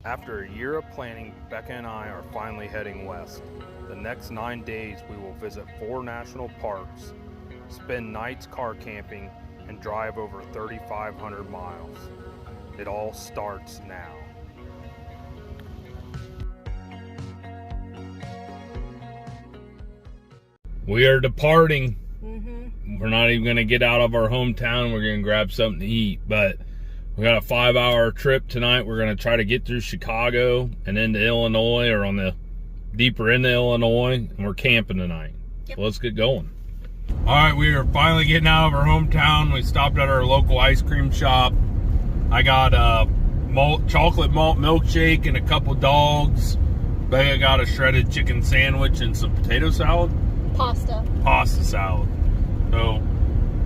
After a year of planning, Bekah and I are finally heading west. The next 9 days we will visit 4 national parks, spend nights car camping, and drive over 3,500 miles. It all starts now. We are departing. We're not even going to get out of our hometown. We're going to grab something to eat, but we got a 5-hour trip tonight. We're going to try to get through Chicago and into Illinois, or on the deeper into Illinois, and we're camping tonight. Yep. So let's get going. All right, we are finally getting out of our hometown. We stopped at our local ice cream shop. I got a chocolate malt milkshake and a couple dogs. Bekah got a shredded chicken sandwich and some potato salad. Pasta salad. So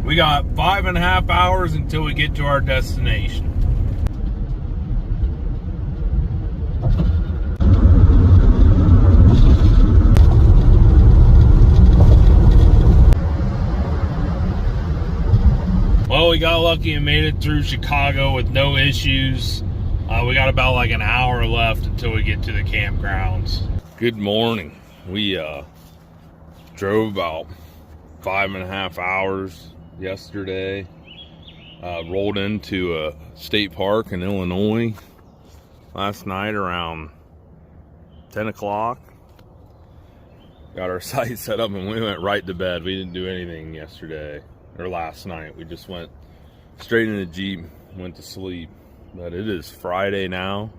we got 5.5 hours until we get to our destination. Well, we got lucky and made it through Chicago with no issues. We got about like an hour left until we get to the campgrounds. Good morning. We drove about 5.5 hours yesterday. Rolled into a state park in Illinois last night around 10 o'clock. Got our site set up and we went right to bed. We didn't do anything yesterday or last night. We just went straight in the Jeep, went to sleep. But it is Friday now.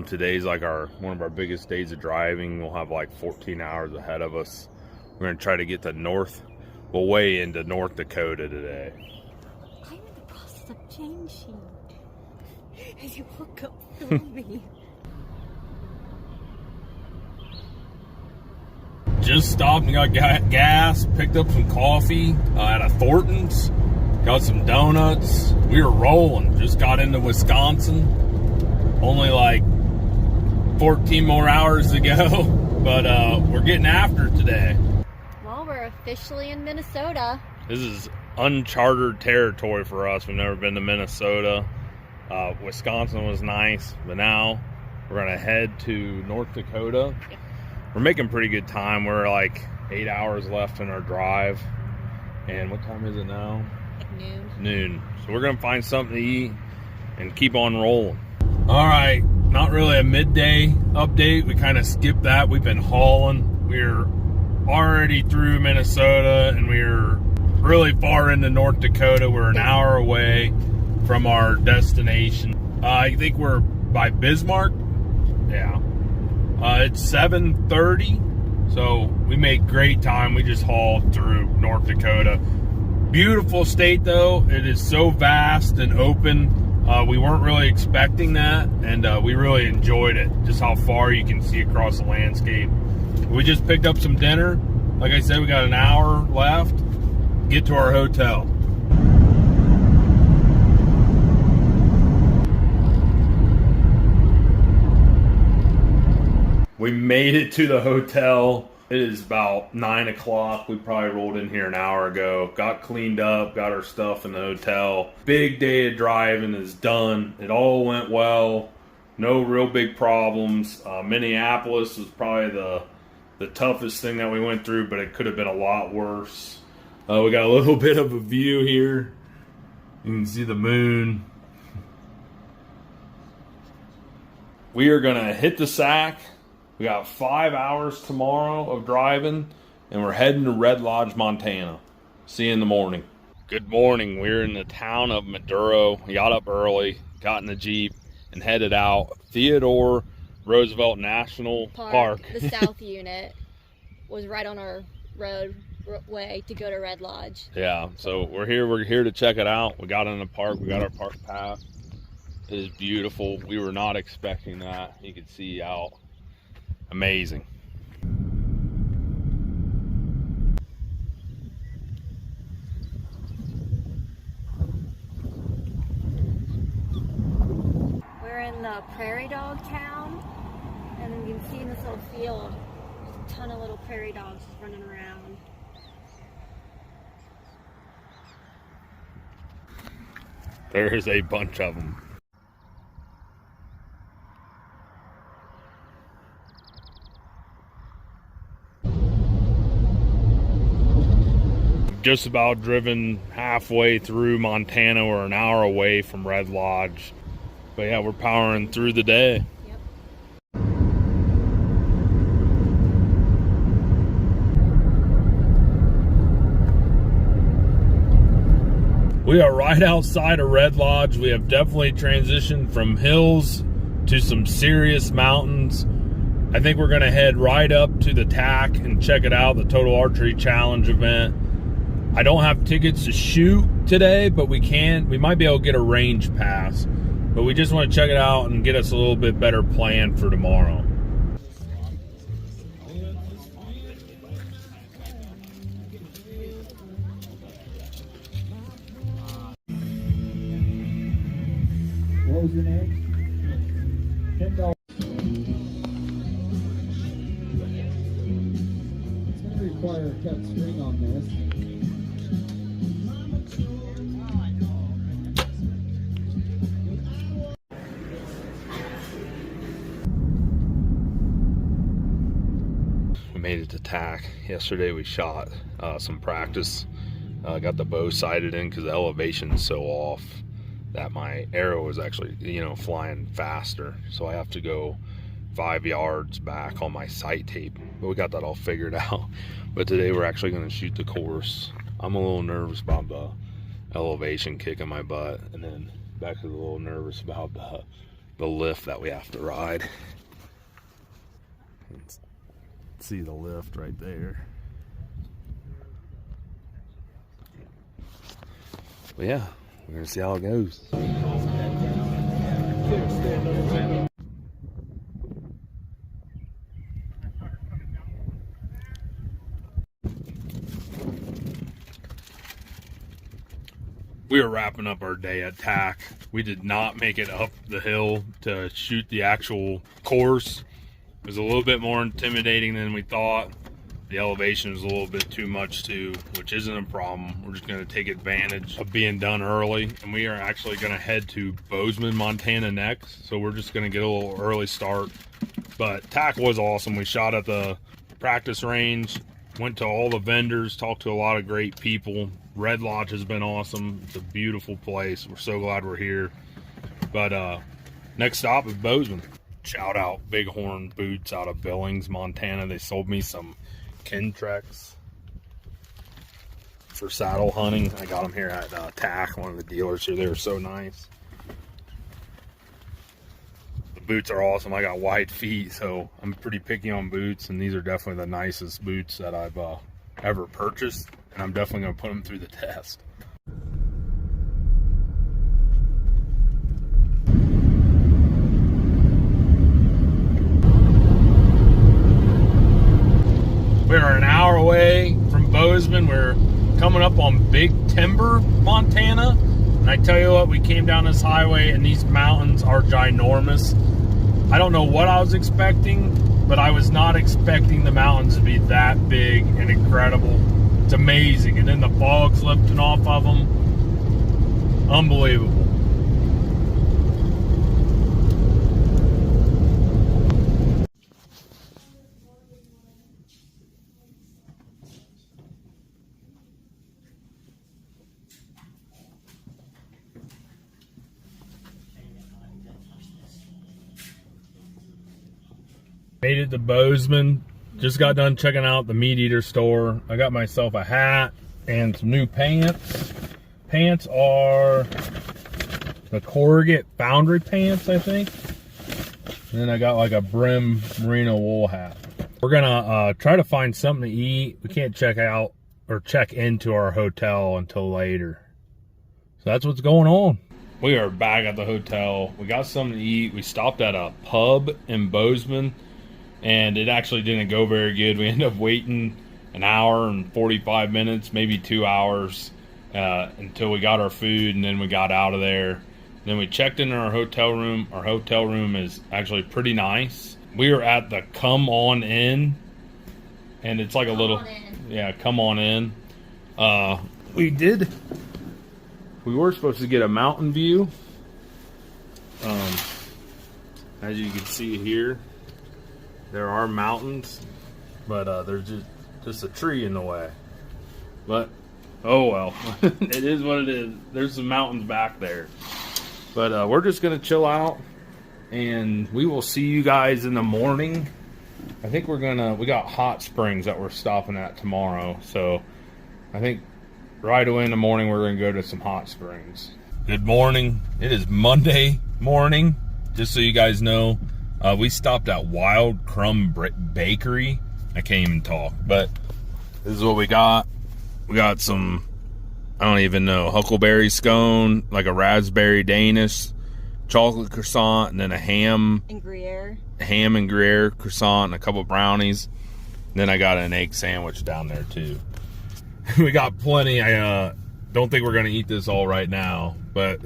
Today's like one of our biggest days of driving. We'll have like 14 hours ahead of us. We're gonna try to get to we'll way into North Dakota today. I'm in the process of changing as you walk up through me. Just stopped and got gas, picked up some coffee at a Thornton's, got some donuts. We were rolling, just got into Wisconsin. Only like 14 more hours to go, but we're getting after it today. Well, we're officially in Minnesota. This is uncharted territory for us. We've never been to Minnesota. Wisconsin was nice, but now we're gonna head to North Dakota. We're making pretty good time. We're like 8 hours left in our drive. And what time is it now? Like noon. Noon. So we're gonna find something to eat and keep on rolling. All right, not really a midday update. We kind of skipped that. We've been hauling. We're already through Minnesota and we're really far into North Dakota. We're an hour away from our destination. I think we're by Bismarck. Yeah. It's 7:30, so we made great time. We just hauled through North Dakota. Beautiful state, though. It is so vast and open. We weren't really expecting that, and we really enjoyed it, just how far you can see across the landscape. We just picked up some dinner. Like I said, we got an hour left. Get to our hotel. We made it to the hotel. It is about 9 o'clock. We probably rolled in here an hour ago. Got cleaned up, got our stuff in the hotel. Big day of driving is done. It all went well. No real big problems. Minneapolis was probably the toughest thing that we went through, but it could have been a lot worse. We got a little bit of a view here. You can see the moon. We are gonna hit the sack. We got 5 hours tomorrow of driving, and we're heading to Red Lodge, Montana. See you in the morning. Good morning. We're in the town of Maduro. We got up early, got in the Jeep, and headed out. Theodore Roosevelt National Park. The South Unit was right on our roadway to go to Red Lodge. Yeah, so we're here to check it out. We got in the park. We got our park pass. It is beautiful. We were not expecting that. You can see out. Amazing. We're in the prairie dog town, and then you can see in this little field, there's a ton of little prairie dogs just running around. There's a bunch of them. just about driven halfway through Montana. We're an hour away from Red Lodge. But yeah, we're powering through the day. Yep. We are right outside of Red Lodge. We have definitely transitioned from hills to some serious mountains. I think we're gonna head right up to the TAC and check it out, the Total Archery Challenge event. I don't have tickets to shoot today, but we might be able to get a range pass. But we just want to check it out and get us a little bit better plan for tomorrow. What was your name? $10. It's going to require a cut string on this. We made it to TAC. Yesterday we shot some practice. Got the bow sighted in because the elevation is so off that my arrow is actually, flying faster. So I have to go 5 yards back on my sight tape. But we got that all figured out. But today we're actually going to shoot the course. I'm a little nervous about the elevation kicking my butt. And then back to a little nervous about the lift that we have to ride. See the lift right there. But yeah, we're gonna see how it goes. We are wrapping up our day at TAC. We did not make it up the hill to shoot the actual course. It was a little bit more intimidating than we thought. The elevation was a little bit too much too, which isn't a problem. We're just gonna take advantage of being done early. And we are actually gonna head to Bozeman, Montana next. So we're just gonna get a little early start. But TAC was awesome. We shot at the practice range, went to all the vendors, talked to a lot of great people. Red Lodge has been awesome. It's a beautiful place. We're so glad we're here. But next stop is Bozeman. Shout out Bighorn Boots out of Billings, Montana. They sold me some Kintreks for saddle hunting. I got them here at TAC, one of the dealers here. They were so nice. The boots are awesome. I got wide feet, so I'm pretty picky on boots, and these are definitely the nicest boots that I've ever purchased, and I'm definitely going to put them through the test. We're an hour away from Bozeman. We're coming up on Big Timber, Montana. And I tell you what, we came down this highway and these mountains are ginormous. I don't know what I was expecting, but I was not expecting the mountains to be that big and incredible. It's amazing. And then the fog's lifting off of them. Unbelievable. Made it to Bozeman. Just got done checking out the meat eater store. I got myself a hat and some new pants. Pants are the Corrugate Foundry pants, I think. And then I got like a brim merino wool hat. We're gonna try to find something to eat. We can't check out or check into our hotel until later. So that's what's going on. We are back at the hotel. We got something to eat. We stopped at a pub in Bozeman, and it actually didn't go very good. We ended up waiting an hour and 45 minutes, maybe 2 hours, until we got our food, and then we got out of there. Then we checked in our hotel room. Our hotel room is actually pretty nice. We are at the Come On In, and it's like a little, yeah, Come On In. We were supposed to get a mountain view. As you can see here, there are mountains, but there's just a tree in the way. But Oh well, it is what it is. There's some mountains back there. But we're just going to chill out, and we will see you guys in the morning. I think we got hot springs that we're stopping at tomorrow. So I think right away in the morning, we're going to go to some hot springs. Good morning. It is Monday morning. Just so you guys know, we stopped at Wild Crumb Bakery. I can't even talk, but this is what we got. We got some, I don't even know, huckleberry scone, like a raspberry Danish, chocolate croissant, and then a ham and Gruyere croissant, and a couple brownies. And then I got an egg sandwich down there too. We got plenty. I don't think we're gonna eat this all right now, but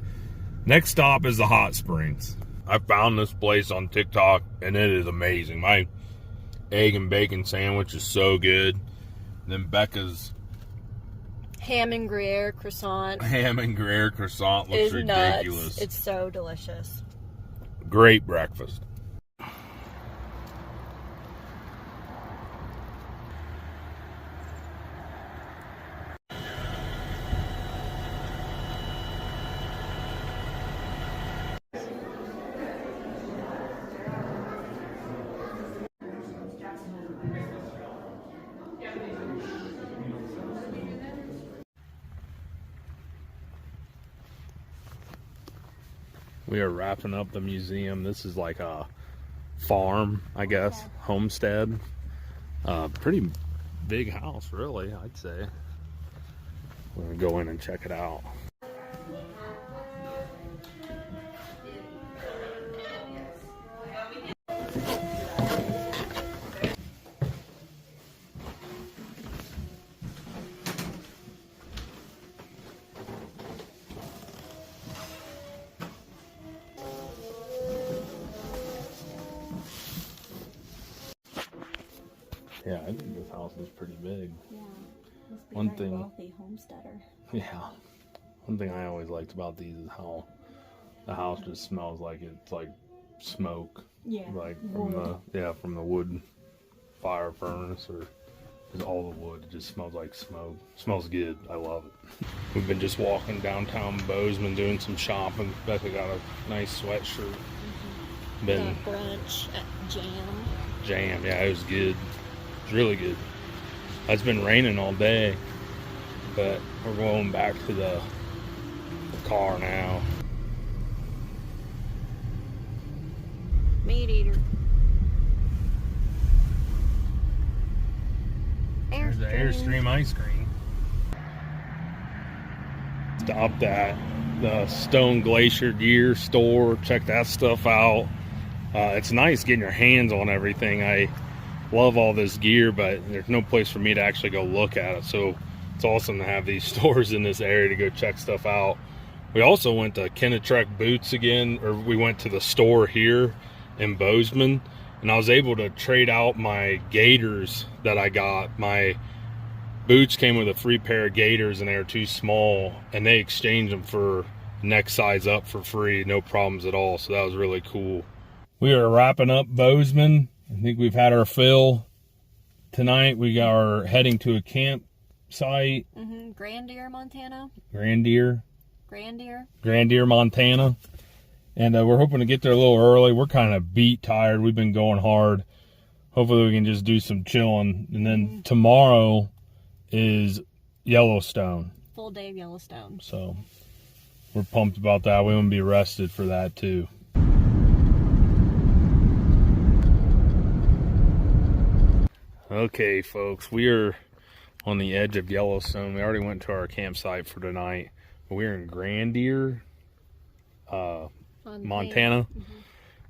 next stop is the hot springs. I found this place on TikTok and it is amazing. My egg and bacon sandwich is so good. And then Bekah's ham and Gruyere croissant looks ridiculous. Nuts. It's so delicious. Great breakfast. We are wrapping up the museum. This is like a farm, I guess, homestead. Pretty big house, really, I'd say. We're gonna go in and check it out. Yeah, I think this house is pretty big. Yeah, must be One a very thing- wealthy homesteader. Yeah. One thing I always liked about these is how the house just smells like it's like smoke. Yeah, Like from the wood fire furnace, or just all the wood. It just smells like smoke. Smells good. I love it. We've been just walking downtown Bozeman doing some shopping. Becca got a nice sweatshirt. Been The brunch at Jam. Yeah, it was good. It's really good. It's been raining all day, but we're going back to the car now. Meat eater. There's the Airstream ice cream. Stopped at the Stone Glacier gear store. Check that stuff out. It's nice getting your hands on everything. I love all this gear, but there's no place for me to actually go look at it. So it's awesome to have these stores in this area to go check stuff out. We also went to Kennetrek Boots again, or we went to the store here in Bozeman, and I was able to trade out my gaiters that I got. My boots came with a free pair of gaiters and they were too small, and they exchanged them for next size up for free, no problems at all. So that was really cool. We are wrapping up Bozeman. I think we've had our fill. Tonight we are heading to a campsite. Grandier, Montana. Grandier, Montana. And we're hoping to get there a little early. We're kind of beat tired. We've been going hard. Hopefully we can just do some chilling. And then tomorrow is Yellowstone. Full day of Yellowstone. So we're pumped about that. We want to be rested for that too. Okay, folks, we are on the edge of Yellowstone. We already went to our campsite for tonight. We're in Grandier, Montana.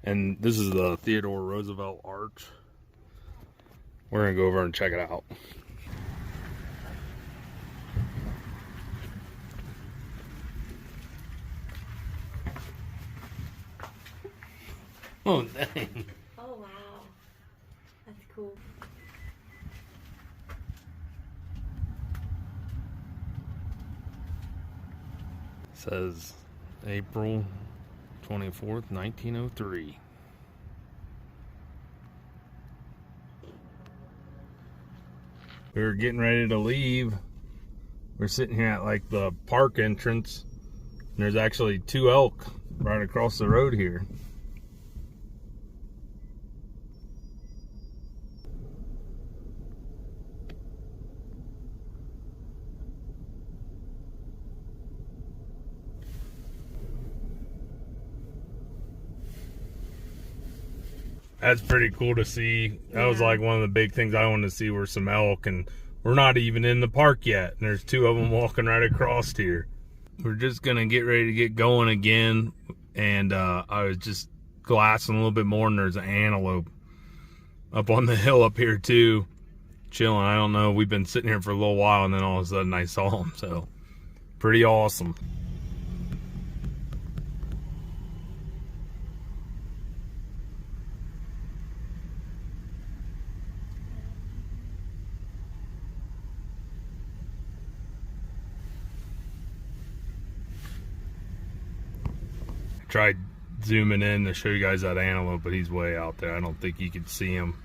And this is the Theodore Roosevelt Arch. We're going to go over and check it out. Oh, dang. Oh, wow. That's cool. Says April 24th, 1903. We were getting ready to leave. We're sitting here at like the park entrance, and there's actually 2 elk right across the road here. That's pretty cool to see. That was like one of the big things I wanted to see were some elk, and we're not even in the park yet, and there's 2 of them walking right across here. We're just gonna get ready to get going again, and I was just glassing a little bit more, and there's an antelope up on the hill up here too, chilling. I don't know, we've been sitting here for a little while, and then all of a sudden I saw him, so pretty awesome. Tried zooming in to show you guys that antelope, but he's way out there. I don't think you can see him.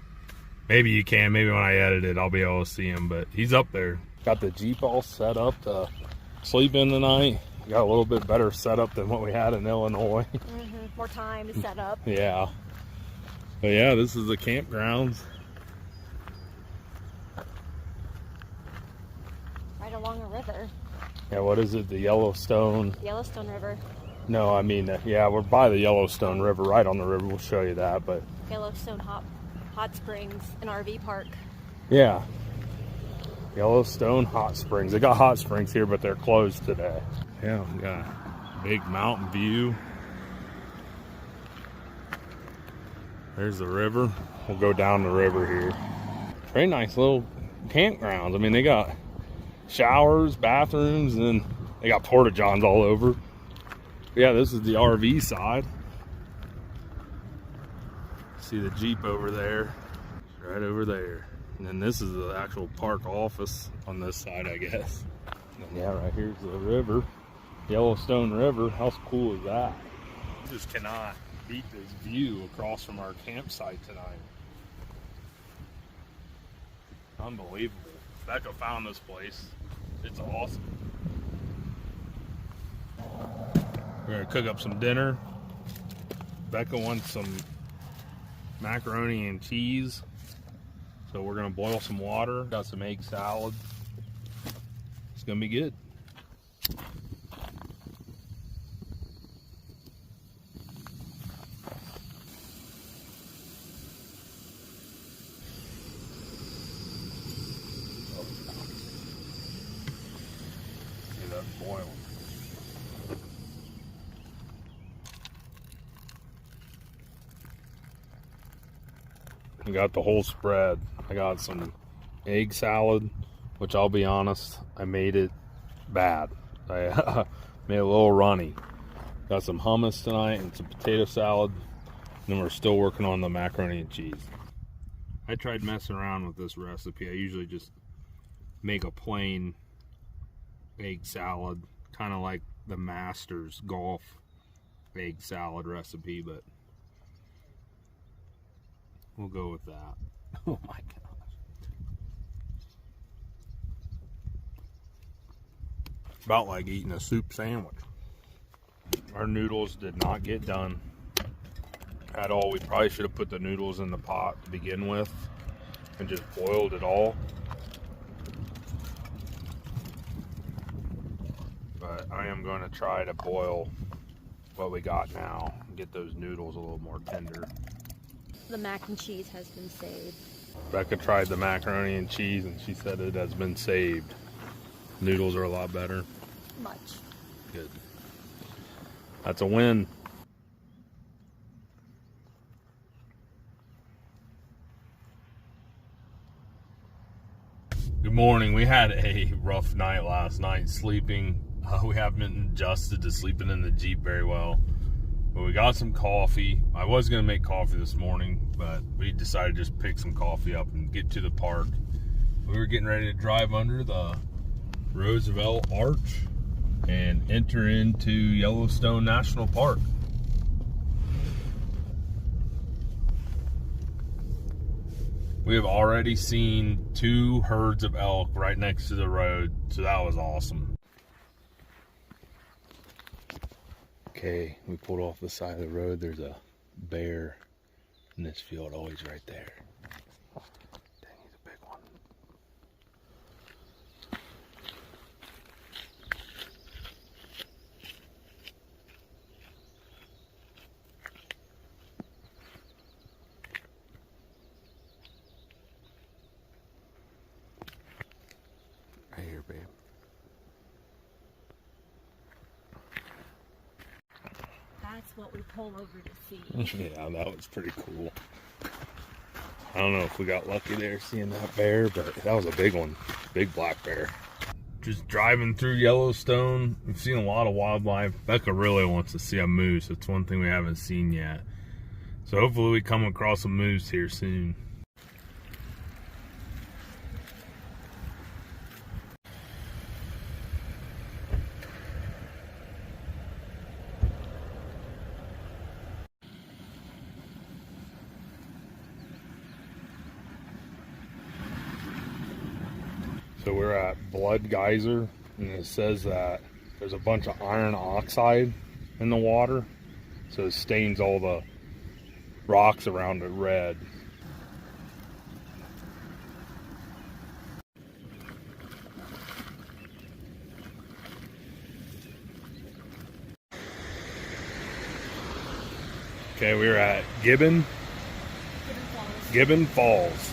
Maybe you can. Maybe when I edit it, I'll be able to see him, but he's up there. Got the Jeep all set up to sleep in tonight. Got a little bit better setup than what we had in Illinois. More time to set up. Yeah. But yeah, this is the campgrounds. Right along a river. Yeah, what is it? The Yellowstone River. No, I mean, yeah, we're by the Yellowstone River, right on the river. We'll show you that, but Yellowstone Hot Springs, an RV park. yeah, Yellowstone Hot Springs. They got hot springs here, but they're closed today. Yeah, we got a big mountain view. There's the river. We'll go down the river here. Very nice little campgrounds. I mean, they got showers, bathrooms, and then they got porta-johns all over. Yeah, this is the RV side. See the Jeep over there, right over there. And then this is the actual park office on this side, I guess. And yeah, right here's the river, Yellowstone River. How cool is that? You just cannot beat this view across from our campsite tonight. Unbelievable. Bekah found this place. It's awesome. We're gonna cook up some dinner. Bekah wants some macaroni and cheese, so we're gonna boil some water. Got some egg salad. It's gonna be good. See that boiling. I got the whole spread. I got some egg salad, which I'll be honest, I made it bad. I made it a little runny. Got some hummus tonight and some potato salad. And then we're still working on the macaroni and cheese. I tried messing around with this recipe. I usually just make a plain egg salad, kind of like the Masters golf egg salad recipe, but we'll go with that. Oh my gosh. About like eating a soup sandwich. Our noodles did not get done at all. We probably should have put the noodles in the pot to begin with and just boiled it all. But I am going to try to boil what we got now and get those noodles a little more tender. The mac and cheese has been saved. Bekah tried the macaroni and cheese and she said it has been saved. Noodles are a lot better. Much. Good. That's a win. Good morning. We had a rough night last night sleeping. We haven't been adjusted to sleeping in the Jeep very well. But we got some coffee. I was going to make coffee this morning, but we decided to just pick some coffee up and get to the park. We were getting ready to drive under the Roosevelt Arch and enter into Yellowstone National Park. We have already seen 2 herds of elk right next to the road, so that was awesome. Okay, we pulled off the side of the road. There's a bear in this field, always right there. Dang, he's a big one. Right here, babe. That's what we pull over to see. Yeah, that was pretty cool. I don't know if we got lucky there seeing that bear, but that was a big one. Big black bear. Just driving through Yellowstone, we've seen a lot of wildlife. Bekah really wants to see a moose. It's one thing we haven't seen yet. So hopefully we come across a moose here soon. So we're at Blood Geyser, and it says that there's a bunch of iron oxide in the water, so it stains all the rocks around it red. Okay, we're at Gibbon Falls.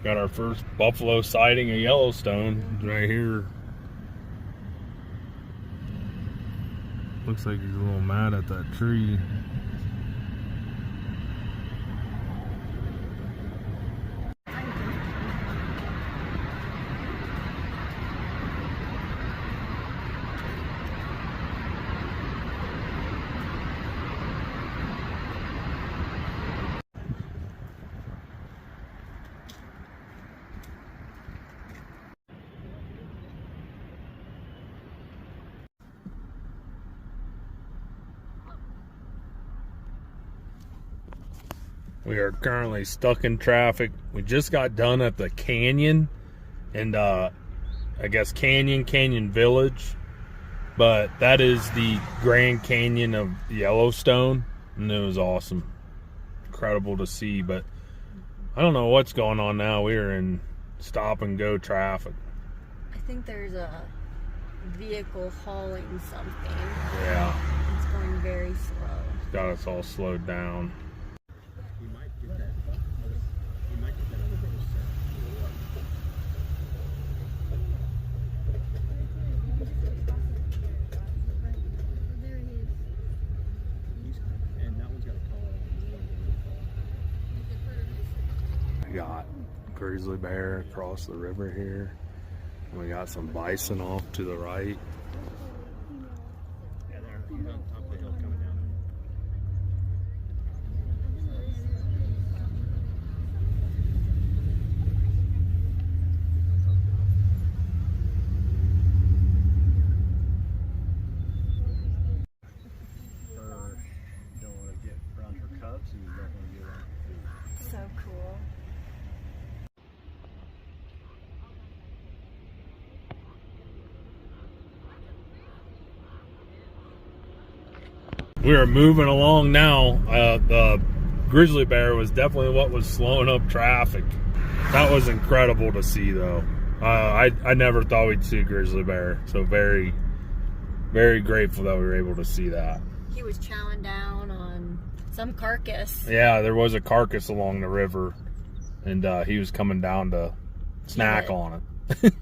Got our first buffalo sighting of Yellowstone right here. Looks like he's a little mad at that tree. We are currently stuck in traffic. We just got done at the canyon, and I guess Canyon Village, but that is the Grand Canyon of Yellowstone, and it was awesome. Incredible to see, but I don't know what's going on now. We're in stop and go traffic. I think there's a vehicle hauling something. Yeah. It's going very slow. It's got us all slowed down. We got grizzly bear across the river here. And we got some bison off to the right. Yeah, they're on top of the hill coming down. You don't want to get around her cubs, and you don't want to get around her food. So cool. We are moving along now. The grizzly bear was definitely what was slowing up traffic. That was incredible to see, though. I never thought we'd see a grizzly bear, so very, very grateful that we were able to see that. He was chowing down on some carcass. Yeah, there was a carcass along the river, and he was coming down to snack on it.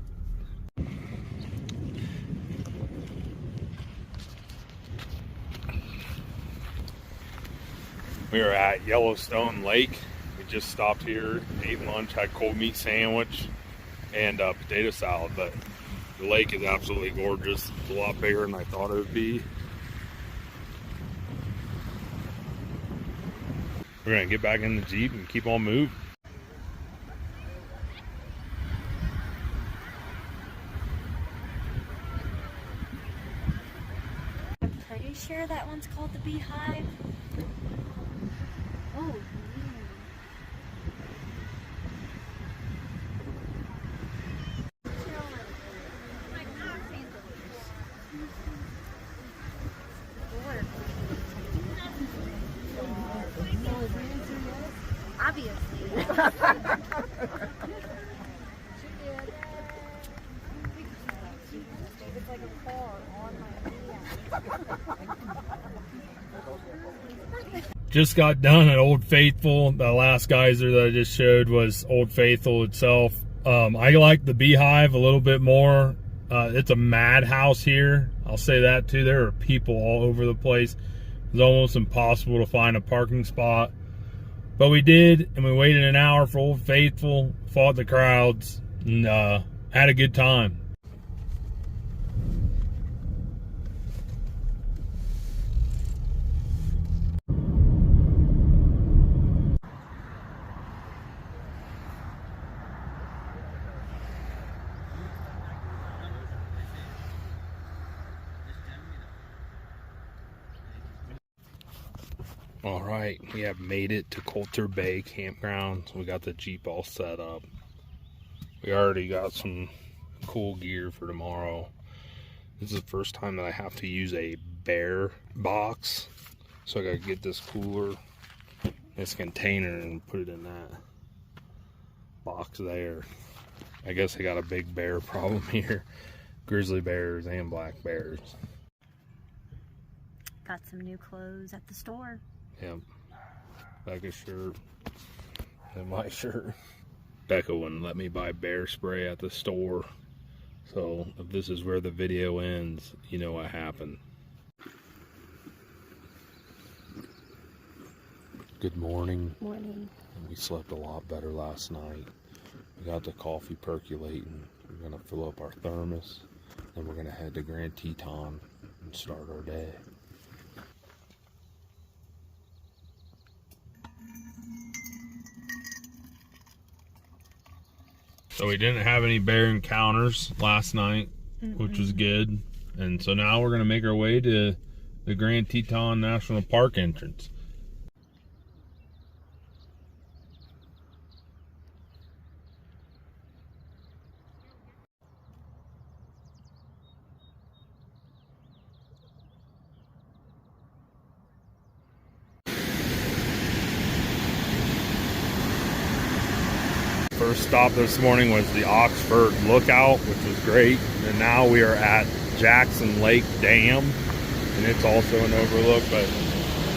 We are at Yellowstone Lake. We just stopped here, ate lunch, had cold meat sandwich, and potato salad. But the lake is absolutely gorgeous. It's a lot bigger than I thought it would be. we're gonna get back in the Jeep and keep on moving. I'm pretty sure that one's called the Beehive. Oh, obviously. It's like a car on my Just got done at Old Faithful. The last geyser that I just showed was Old Faithful itself. I like the Beehive a little bit more. It's a madhouse here. I'll say that too. There are people all over the place. It's almost impossible to find a parking spot. But we did, and we waited an hour for Old Faithful, fought the crowds, and had a good time. All right, we have made it to Coulter Bay Campground. We got the Jeep all set up. We already got some cool gear for tomorrow. This is the first time that I have to use a bear box. So I gotta get this cooler, this container, and put it in that box there. I guess I got a big bear problem here. Grizzly bears and black bears. Got some new clothes at the store. Yep. Becca's shirt and my shirt. Becca wouldn't let me buy bear spray at the store. So if this is where the video ends, you know what happened. Good morning. Morning. We slept a lot better last night. We got the coffee percolating. We're gonna fill up our thermos. Then we're gonna head to Grand Teton and start our day. So we didn't have any bear encounters last night, which was good. And so now we're gonna make our way to the Grand Teton National Park entrance. First stop this morning was the Oxford Lookout, which was great. And now we are at Jackson Lake Dam, and it's also an overlook, but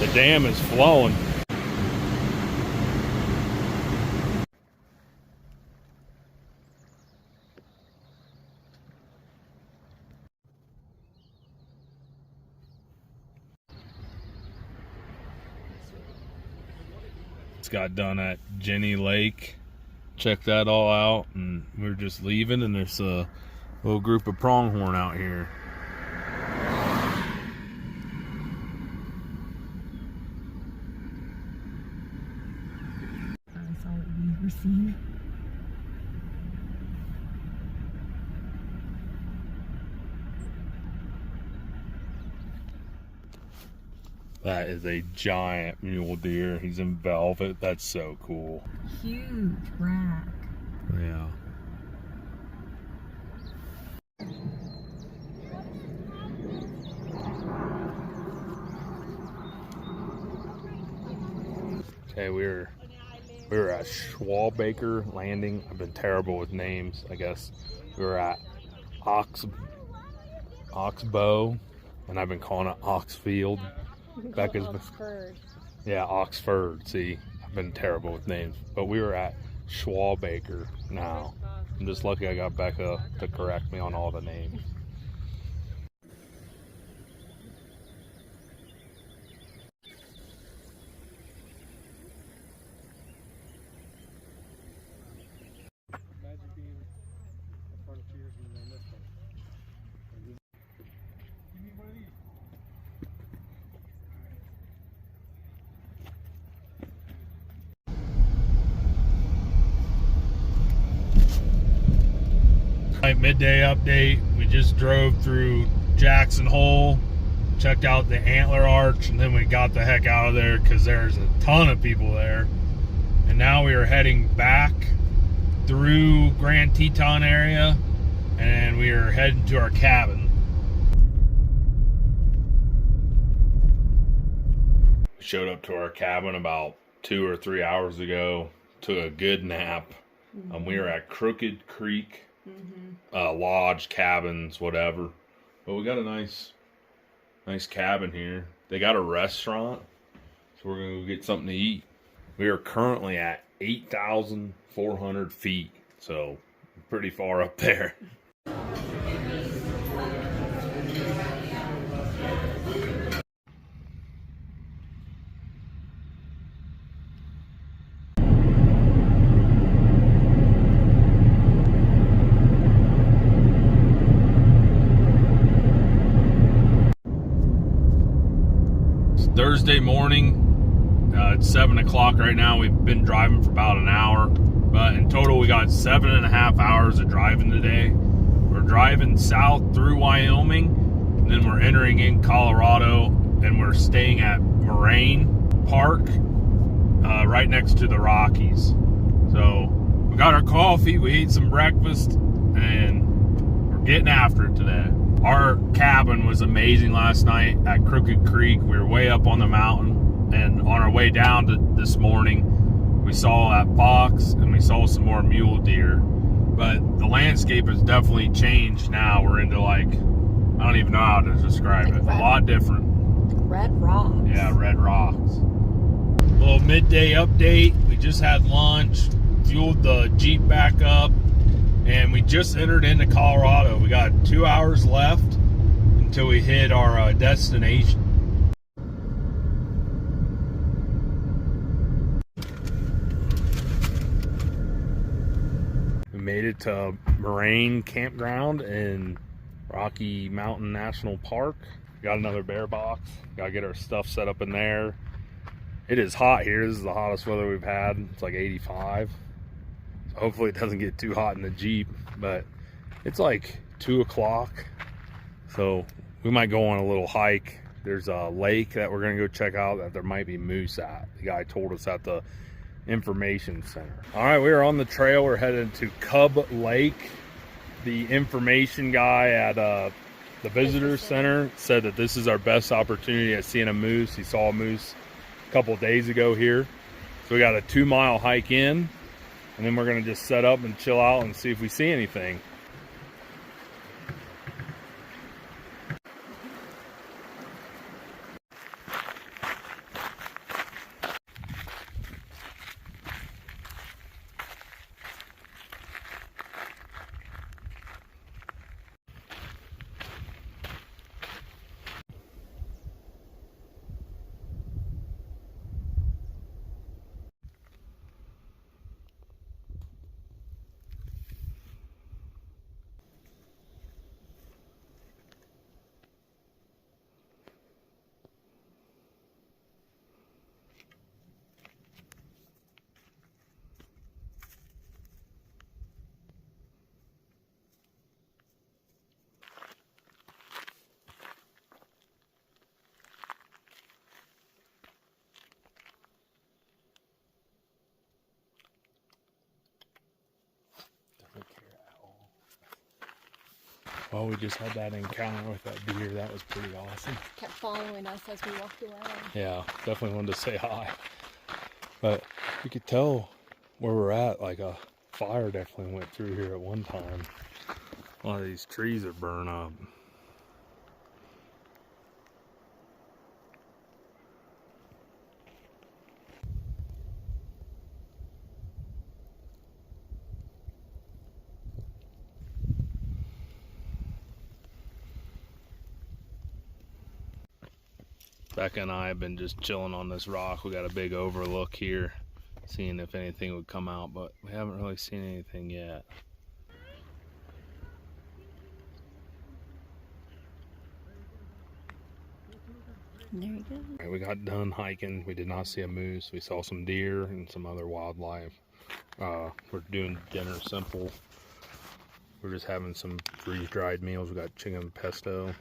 the dam is flowing. Just got done at Jenny Lake. Check that all out, and we're just leaving, and there's a little group of pronghorn out here. That's all we've ever seen. That is a giant mule deer. He's in velvet. That's so cool. Huge rack. Yeah. Okay, we were at Schwalbaker Landing. I've been terrible with names, I guess. We were at Oxbow, and I've been calling it Oxfield. Becca's Oxford. Yeah, Oxford. See, I've been terrible with names, but we were at Schwalbaker now. I'm just lucky I got Becca to correct me on all the names. Imagine being a frontiers and then this one. Give me one of these. Midday update. We just drove through Jackson Hole, checked out the Antler Arch, and then we got the heck out of there because there's a ton of people there. And now we are heading back through Grand Teton area, and we are heading to our cabin. We showed up to our cabin about 2 or 3 hours ago, took a good nap. We are at Crooked Creek Lodge, cabins, whatever. But we got a nice cabin here. They got a restaurant, so we're gonna go get something to eat. We are currently at 8,400 feet, so pretty far up there. Thursday morning, it's 7 o'clock right now. We've been driving for about an hour, but in total we got 7.5 hours of driving today. We're driving south through Wyoming, and then we're entering in Colorado, and we're staying at Moraine Park, right next to the Rockies. So we got our coffee, we ate some breakfast, and we're getting after it today. Our cabin was amazing last night at Crooked Creek. We were way up on the mountain, and on our way down to this morning, we saw that fox and we saw some more mule deer. But the landscape has definitely changed now. We're into, like, I don't even know how to describe it. A lot different. Red rocks. Yeah, red rocks. Little midday update. We just had lunch, fueled the Jeep back up, and we just entered into Colorado. We got 2 hours left until we hit our destination. We made it to Moraine Campground in Rocky Mountain National Park. Got another bear box. Gotta get our stuff set up in there. It is hot here. This is the hottest weather we've had. It's like 85. Hopefully it doesn't get too hot in the Jeep, but it's like 2 o'clock, so we might go on a little hike. There's a lake that we're gonna go check out that there might be moose at. The guy told us at the information center. All right, we are on the trail. We're headed to Cub Lake. The information guy at the visitor center said that this is our best opportunity at seeing a moose. He saw a moose a couple days ago here. So we got a 2-mile hike in, and then we're gonna just set up and chill out and see if we see anything. Well, we just had that encounter with that deer. That was pretty awesome. Kept following us as we walked away. Yeah, definitely wanted to say hi. But you could tell where we're at, like a fire definitely went through here at one time. A lot of these trees are burned up. Bekah and I have been just chilling on this rock. We got a big overlook here, seeing if anything would come out, but we haven't really seen anything yet. There you go. Right, we got done hiking. We did not see a moose. We saw some deer and some other wildlife. We're doing dinner simple. We're just having some freeze-dried meals. We got chicken pesto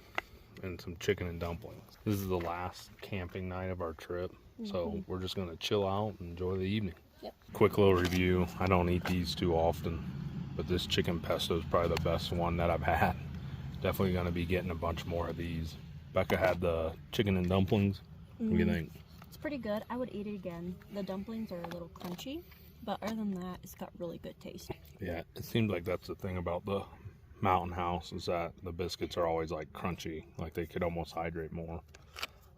and some chicken and dumplings. This is the last camping night of our trip, so we're just gonna chill out and enjoy the evening. Yep. Quick little review. I don't eat these too often, but this chicken pesto is probably the best one that I've had. Definitely gonna be getting a bunch more of these. Bekah had the chicken and dumplings. What do you think? It's pretty good. I would eat it again. The dumplings are a little crunchy, but other than that, it's got really good taste. Yeah, it seems like that's the thing about the Mountain House, is that the biscuits are always like crunchy, like they could almost hydrate more.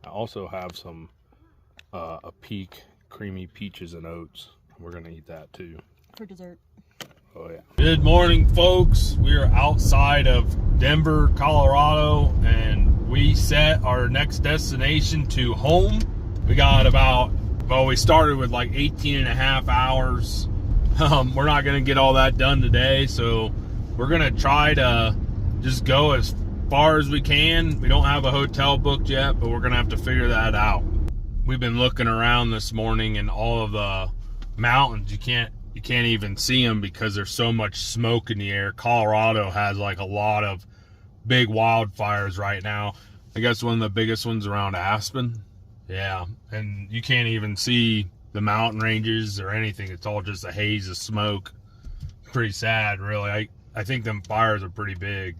I also have some a Peak creamy peaches and oats. We're gonna eat that too For dessert. Oh yeah. Good morning, folks. We are outside of Denver, Colorado, and we set our next destination to home. We got about, well, we started with like 18 and a half hours. We're not gonna get all that done today, so we're gonna try to just go as far as we can. We don't have a hotel booked yet, but we're gonna have to figure that out. We've been looking around this morning, and all of the mountains, you can't even see them because there's so much smoke in the air. Colorado has like a lot of big wildfires right now. I guess one of the biggest ones around Aspen. Yeah, and you can't even see the mountain ranges or anything. It's all just a haze of smoke. Pretty sad, really. I think them fires are pretty big.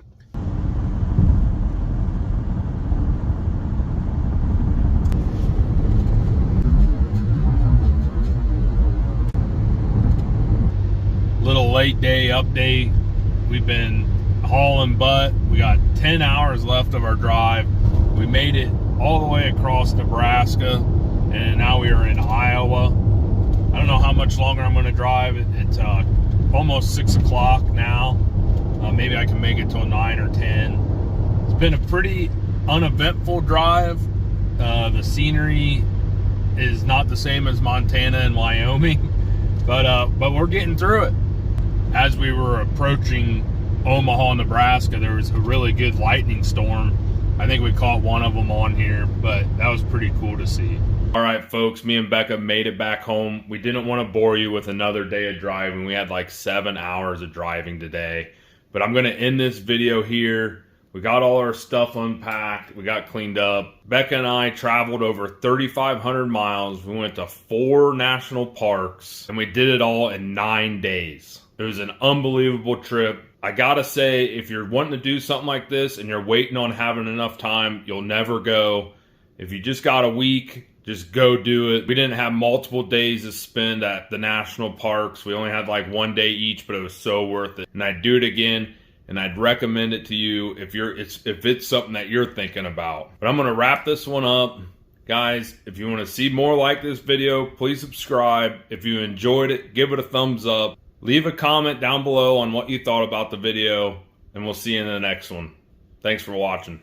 Little late day update. We've been hauling butt. We got 10 hours left of our drive. We made it all the way across Nebraska, and now we are in Iowa. I don't know how much longer I'm going to drive. It's almost 6 o'clock now. Maybe I can make it till 9 or 10. It's been a pretty uneventful drive. The scenery is not the same as Montana and Wyoming, but we're getting through it. As we were approaching Omaha, Nebraska, there was a really good lightning storm. I think we caught one of them on here, but that was pretty cool to see. All right, folks, me and Bekah made it back home. We didn't want to bore you with another day of driving. We had like 7 hours of driving today, but I'm going to end this video here. We got all our stuff unpacked. We got cleaned up. Bekah and I traveled over 3,500 miles. We went to 4 national parks, and we did it all in 9 days. It was an unbelievable trip. I gotta say, if you're wanting to do something like this and you're waiting on having enough time, you'll never go. If you just got a week, just go do it. We didn't have multiple days to spend at the national parks. We only had like 1 day each, but it was so worth it. And I'd do it again, and I'd recommend it to you if it's something that you're thinking about. But I'm gonna wrap this one up. Guys, if you want to see more like this video, please subscribe. If you enjoyed it, give it a thumbs up. Leave a comment down below on what you thought about the video, and we'll see you in the next one. Thanks for watching.